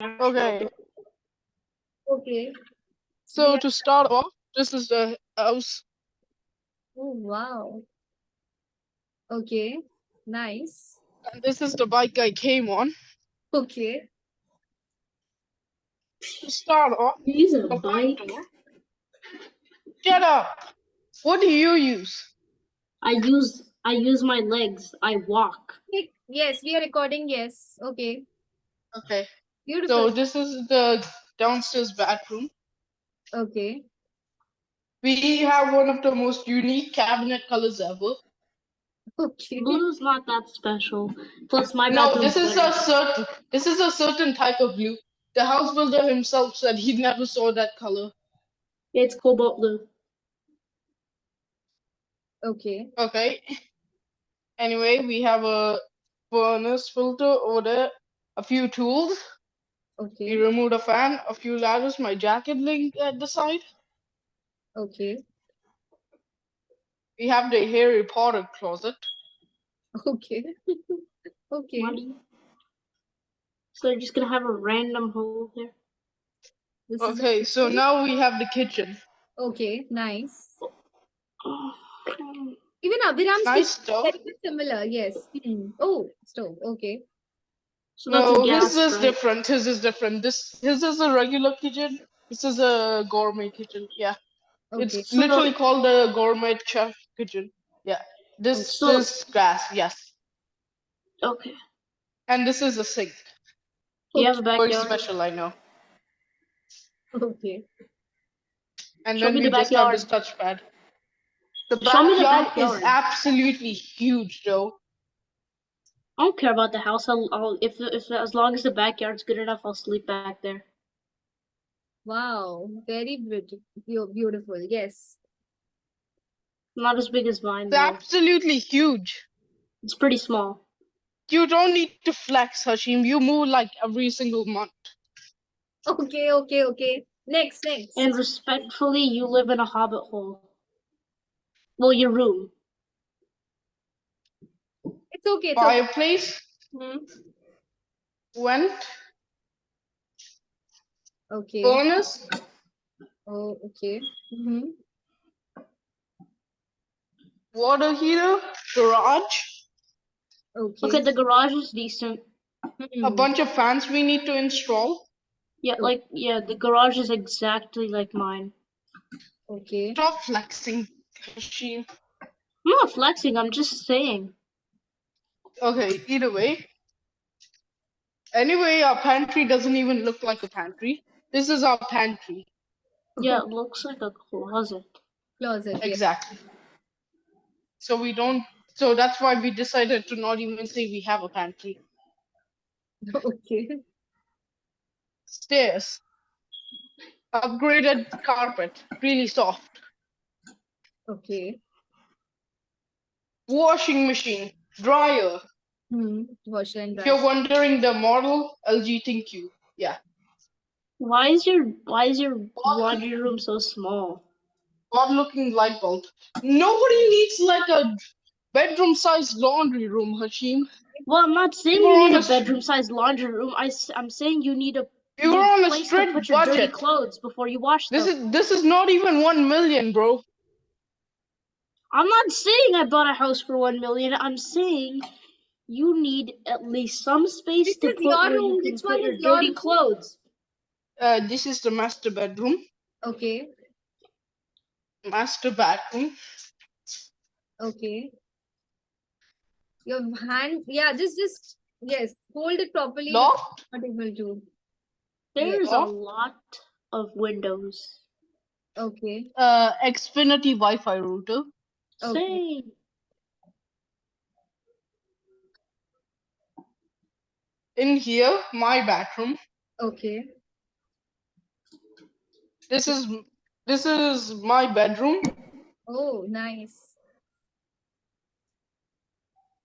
Okay, Okay. so to start off, this is the house. Oh, wow. Okay. Nice. And this is the bike I came on. Okay. To start off, You use a the front bike? door. Shut up! What do you use? I use my legs. I walk. Yes, we are recording. Yes. Okay. Okay, Beautiful. so this is the downstairs bathroom. Okay. We have one of the most unique cabinet colors ever. Okay. Blue's not that special. Plus, my No, bedroom's better. this is a certain type of blue. The house builder himself said he never saw that color. It's cobalt blue. Okay. Okay. Anyway, we have a furnace filter over there, a few tools. We Okay. removed a fan, a few ladders, my jacket link at the side. Okay. We have the Harry Potter closet. Okay. Okay. Money. So they're just gonna have a random hole there. This is Okay, so now we have the kitchen. okay. Nice. Oh, Even Abhiram's kitchen Nice is stove. very much similar. Yes. Oh, stove. Okay. so that's a No, his gas, is right? different. His is different. His is a regular kitchen. This is a gourmet kitchen. Yeah. Okay. It's So literally the called the gourmet chef kitchen. Yeah. This so is gas, yes. okay. And this is a sink. Do you have Okay. a Very backyard? special, I know. Okay. And Show then me the we just have backyard. this touchpad. The Show me the backyard is backyard. absolutely huge, though. I don't care about the house. I'll if as long as the backyard's good enough, I'll sleep back there. Wow. Very beautiful. Yes. Not as big as mine It's though. absolutely huge. It's pretty small. You don't need to flex, Hashim. You move like every single month. Okay. Okay. Okay. Next. And Next. respectfully, you live in a hobbit hole. Well, your room. It's okay. It's okay. Fireplace, Hmm. vent, Okay. furnace, Oh, okay. Mm-hmm. water heater, garage, Okay, Okay. the garage is decent. a Hmm. bunch of fans we need to install. Yeah, the garage is exactly like mine. Okay. Stop flexing, Hashim. I'm not flexing, I'm just saying. Okay, either way. Anyway, our pantry doesn't even look like a pantry. This is our pantry. Yeah, it looks like a closet. Closet. Yeah. Exactly. So we don't. So that's why we decided to not even say we have a pantry. Okay. Stairs. Upgraded carpet. Really soft. Okay. Washing machine. Dryer. Washer and If dryer. you're wondering the model, LG ThinQ. Yeah. Why is your Odd, laundry room so small? odd looking light bulb. Nobody needs like a bedroom sized laundry room, Hashim. Well, I'm not saying We were you on need a a bedroom-sized laundry room. I'm saying you need a we were on a place to strict put your dirty budget. clothes before you wash them. This is not even 1 million, bro. I'm not saying I bought a house for 1 million. I'm saying you need at least some space This to is put your where you room. can Which one put is your your dirty room? clothes. This is the master bedroom. Okay. Master bathroom. Okay. Your hand. Yeah. Just. Yes. Hold it properly because Loft. I'm not able to. Yes. There's a Loft. lot of windows. Okay. Xfinity Wi-Fi router. Okay. Same. In here, my bathroom. Okay. This is this is my bedroom, Oh, nice.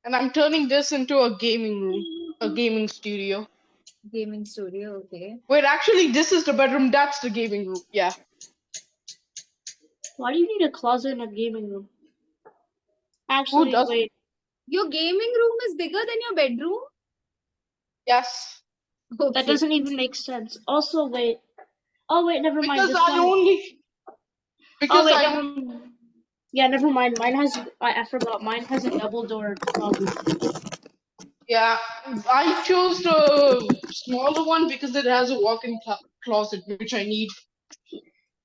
and I'm turning this into a gaming room, a gaming studio. Gaming studio. Okay. Wait, actually, this is the bedroom. That's the gaming room. Yeah. Why do you need a closet in a gaming room? Who Actually, doesn't? wait. Your gaming room is bigger than your bedroom? Yes. That Okay. doesn't even make sense. Also, wait. Oh wait, never mind. Because This I one. only Oh because wait, I never. Yeah, never mind. Mine has. I forgot. Mine has a double door closet. yeah, I chose the smaller one because it has a walk-in closet, which I need.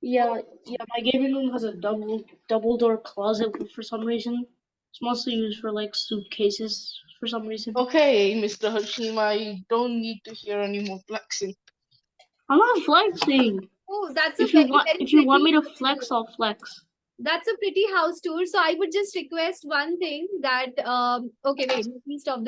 Yeah, yeah. My gaming room has a double door closet for some reason. It's mostly used for like suitcases for some reason. Okay, Mr. Hashim, I don't need to hear any more flexing. I'm not flexing. Oh, that's a If you very, want, very if you want pretty me to house tour. flex, I'll flex. That's a pretty house tour. So I would just request one thing that okay, wait, let me stop the